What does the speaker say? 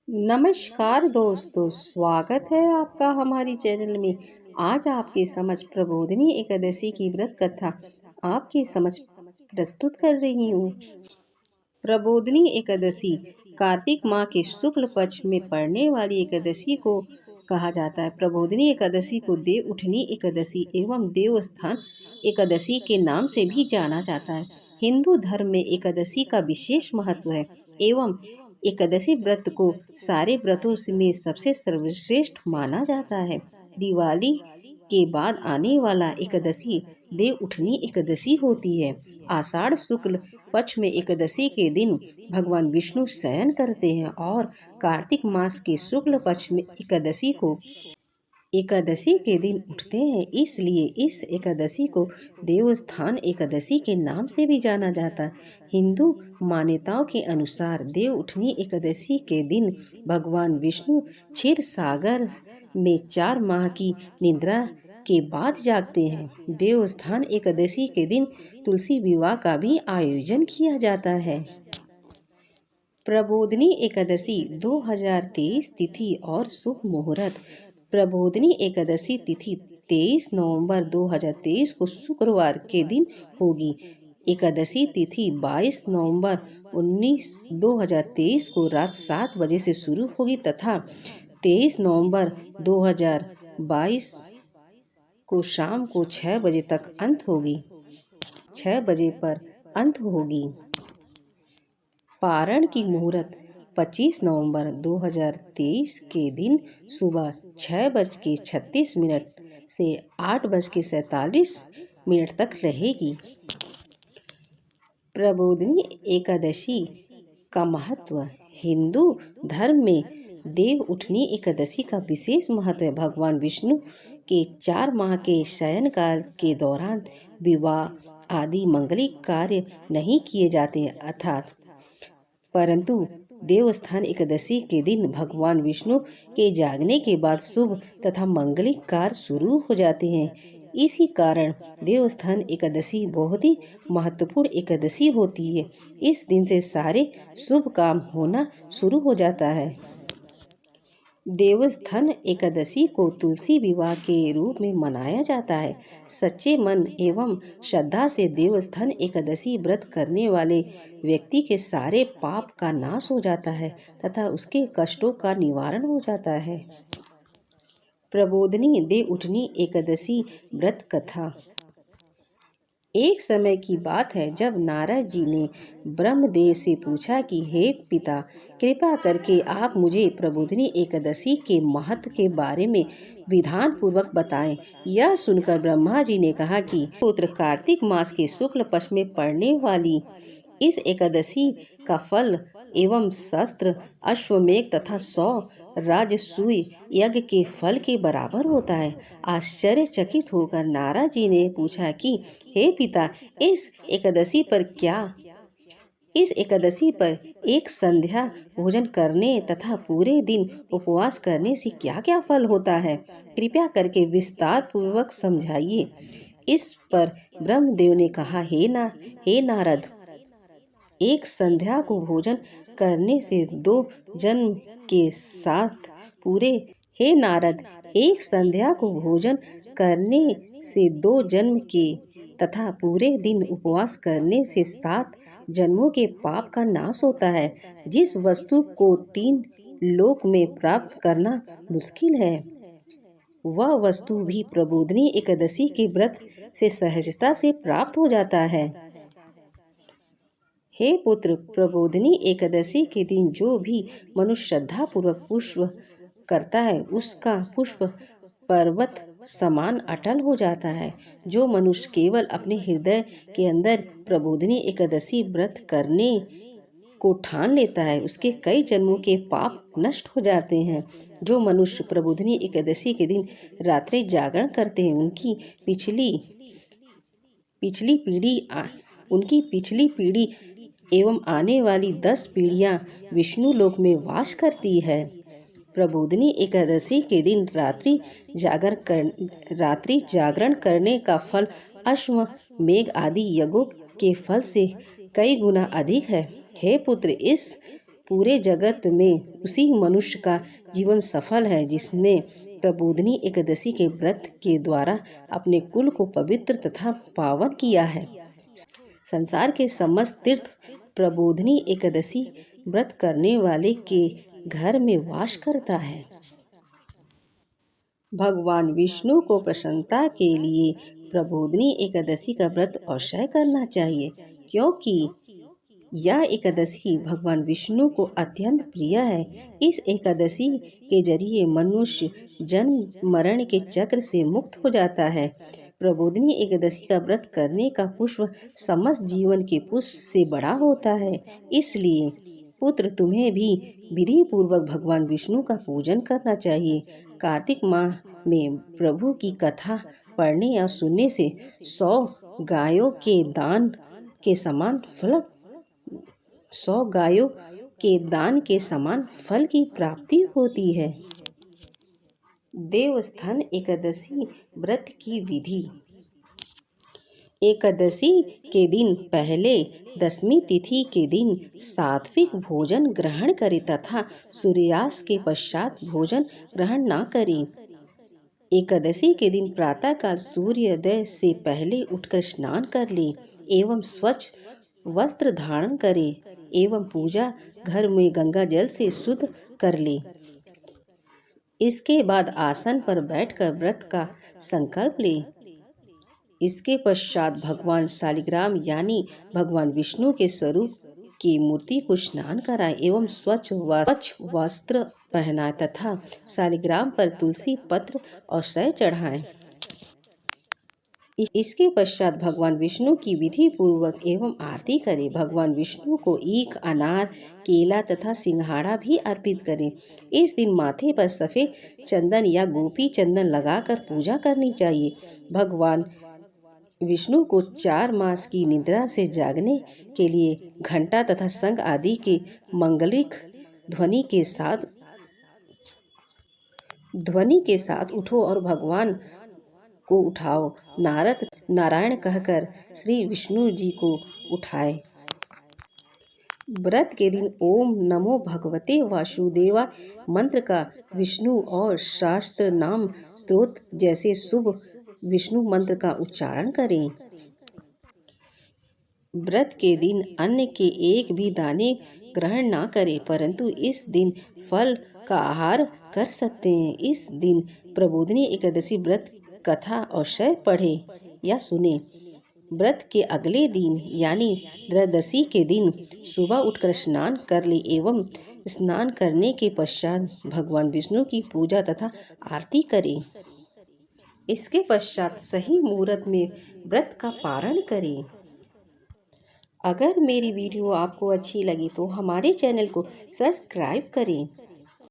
नमस्कार दोस्तों, स्वागत है आपका हमारी चैनल में। आज आपके समझ प्रबोधिनी एकादशी की व्रत कथा आपके समझ प्रस्तुत कर रही हूँ। प्रबोधिनी एकादशी कार्तिक माह के शुक्ल पक्ष में पड़ने वाली एकादशी को कहा जाता है। प्रबोधिनी एकादशी को देव उठनी एकादशी एवं देवस्थान एकादशी के नाम से भी जाना जाता है। हिंदू धर्म में एकादशी का विशेष महत्व है एवं एकादशी व्रत को सारे व्रतों में सबसे सर्वश्रेष्ठ माना जाता है। दिवाली के बाद आने वाला एकादशी देव उठनी एकादशी होती है। आषाढ़ शुक्ल पक्ष में एकादशी के दिन भगवान विष्णु शयन करते हैं और कार्तिक मास के शुक्ल पक्ष में एकादशी के दिन उठते हैं, इसलिए इस एकादशी को देवस्थान एकादशी के नाम से भी जाना जाता है। हिंदू मान्यताओं के अनुसार देव उठनी एकादशी के दिन भगवान विष्णु क्षीर सागर में 4 माह की निद्रा के बाद जागते हैं। देवस्थान एकादशी के दिन तुलसी विवाह का भी आयोजन किया जाता है। प्रबोधिनी एकादशी 2023 तिथि और शुभ मुहूर्त। प्रबोधिनी एकादशी तिथि 23 नवंबर 2023 को शुक्रवार के दिन होगी। एकादशी तिथि 22 नवंबर 2023 को रात 7 बजे से शुरू होगी तथा 23 नवंबर 2022 को शाम को 6 बजे तक अंत होगी। 6 बजे पर अंत होगी। पारण की मुहूर्त 25 नवंबर 2023 के दिन सुबह 6:36 से 8:47 तक रहेगी। प्रबोधिनी एकादशी का महत्व। हिंदू धर्म में देव उठनी एकादशी का विशेष महत्व है। भगवान विष्णु के 4 माह के शयन काल के दौरान विवाह आदि मंगलिक कार्य नहीं किए जाते अर्थात परंतु देवस्थान एकादशी के दिन भगवान विष्णु के जागने के बाद शुभ तथा मंगलिक कार्य शुरू हो जाते हैं। इसी कारण देवस्थान एकादशी बहुत ही महत्वपूर्ण एकादशी होती है। इस दिन से सारे शुभ काम होना शुरू हो जाता है। देवस्थान एकादशी को तुलसी विवाह के रूप में मनाया जाता है। सच्चे मन एवं श्रद्धा से देवस्थान एकादशी व्रत करने वाले व्यक्ति के सारे पाप का नाश हो जाता है तथा उसके कष्टों का निवारण हो जाता है। प्रबोधिनी देव उठनी एकादशी व्रत कथा। एक समय की बात है जब नारद जी ने ब्रह्मदेव से पूछा कि हे पिता, कृपा करके आप मुझे प्रबोधिनी एकादशी के महत्व के बारे में विधान पूर्वक बताएं। यह सुनकर ब्रह्मा जी ने कहा कि पुत्र, कार्तिक मास के शुक्ल पक्ष में पड़ने वाली इस एकादशी का फल एवं शस्त्र, अश्वमेघ तथा 100 राजसूय यज्ञ के फल के बराबर होता है। आश्चर्यचकित होकर नारद जी ने पूछा कि हे पिता, इस एकादशी पर एक संध्या भोजन करने तथा पूरे दिन उपवास करने से क्या क्या फल होता है? कृपया करके विस्तार पूर्वक समझाइए। इस पर ब्रह्मदेव ने कहा, हे नारद, एक संध्या को भोजन करने से 2 जन्म के साथ पूरे हे नारद, एक संध्या को भोजन करने से 2 जन्म के तथा पूरे दिन उपवास करने से 7 जन्मों के पाप का नाश होता है। जिस वस्तु को 3 लोक में प्राप्त करना मुश्किल है, वह वस्तु भी प्रबोधिनी एकादशी के व्रत से सहजता से प्राप्त हो जाता है। हे पुत्र, प्रबोधिनी एकादशी के दिन जो भी मनुष्य श्रद्धा पूर्वक पुष्प करता है, उसका पुष्प पर्वत समान अटल हो जाता है। जो मनुष्य केवल अपने हृदय के अंदर प्रबोधिनी एकादशी व्रत करने को ठान लेता है, उसके कई जन्मों के पाप नष्ट हो जाते हैं। जो मनुष्य प्रबोधिनी एकादशी के दिन रात्रि जागरण करते हैं, उनकी पिछली पीढ़ी एवं आने वाली 10 पीढ़ियां विष्णु लोक में वास करती है। प्रबोधिनी एकादशी के दिन रात्रि जागरण करने का फल अश्वमेघ आदि यज्ञों के फल से कई गुना अधिक है। हे पुत्र, इस पूरे जगत में उसी मनुष्य का जीवन सफल है जिसने प्रबोधिनी एकादशी के व्रत के द्वारा अपने कुल को पवित्र तथा पावन किया है। संसार के समस्त तीर्थ प्रबोधिनी एकादशी व्रत करने वाले के घर में वास करता है। भगवान विष्णु को प्रसन्नता के लिए प्रबोधिनी एकादशी का व्रत अवश्य करना चाहिए, क्योंकि यह एकादशी भगवान विष्णु को अत्यंत प्रिय है। इस एकादशी के जरिए मनुष्य जन्म मरण के चक्र से मुक्त हो जाता है। प्रबोधिनी एकादशी का व्रत करने का पुष्प समस्त जीवन के पुष्प से बड़ा होता है। इसलिए पुत्र, तुम्हें भी विधि पूर्वक भगवान विष्णु का पूजन करना चाहिए। कार्तिक माह में प्रभु की कथा पढ़ने या सुनने से 100 गायों के दान के समान फल की प्राप्ति होती है। देवस्थान एकादशी व्रत की विधि। एकादशी के दिन पहले दशमी तिथि के दिन सात्विक भोजन ग्रहण करें तथा सूर्यास्त के पश्चात भोजन ग्रहण न करें। एकादशी के दिन प्रातःकाल सूर्योदय से पहले उठकर स्नान कर ले एवं स्वच्छ वस्त्र धारण करे एवं पूजा घर में गंगा जल से शुद्ध कर ले। इसके बाद आसन पर बैठकर व्रत का संकल्प ले। इसके पश्चात भगवान शालिग्राम यानी भगवान विष्णु के स्वरूप की मूर्ति को स्नान कराएं एवं स्वच्छ वस्त्र पहनाएं तथा शालिग्राम पर तुलसी पत्र और शय चढ़ाएं। इसके पश्चात भगवान विष्णु की विधि पूर्वक एवं आरती करें। भगवान विष्णु को ईख, अनार, केला तथा सिंघाड़ा भी अर्पित करें। इस दिन माथे पर सफेद चंदन या गोपी चंदन लगाकर पूजा करनी चाहिए। भगवान विष्णु को 4 मास की निद्रा से जागने के लिए घंटा तथा शंख आदि के मंगलिक ध्वनि के साथ उठो और भगवान को उठाओ। नारायण कहकर श्री विष्णु जी को उठाए। व्रत के दिन ओम नमो भगवते वासुदेवा मंत्र का विष्णु और शास्त्र नाम स्तोत्र जैसे शुभ विष्णु मंत्र का उच्चारण करें। व्रत के दिन अन्न के एक भी दाने ग्रहण ना करें, परंतु इस दिन फल का आहार कर सकते हैं। इस दिन प्रबोधिनी एकादशी व्रत कथा अवश्य पढ़े या सुने। व्रत के अगले दिन यानी त्रयोदशी के दिन सुबह उठकर स्नान कर ले एवं स्नान करने के पश्चात भगवान विष्णु की पूजा तथा आरती करें। इसके पश्चात सही मुहूर्त में व्रत का पारण करें। अगर मेरी वीडियो आपको अच्छी लगी तो हमारे चैनल को सब्सक्राइब करें।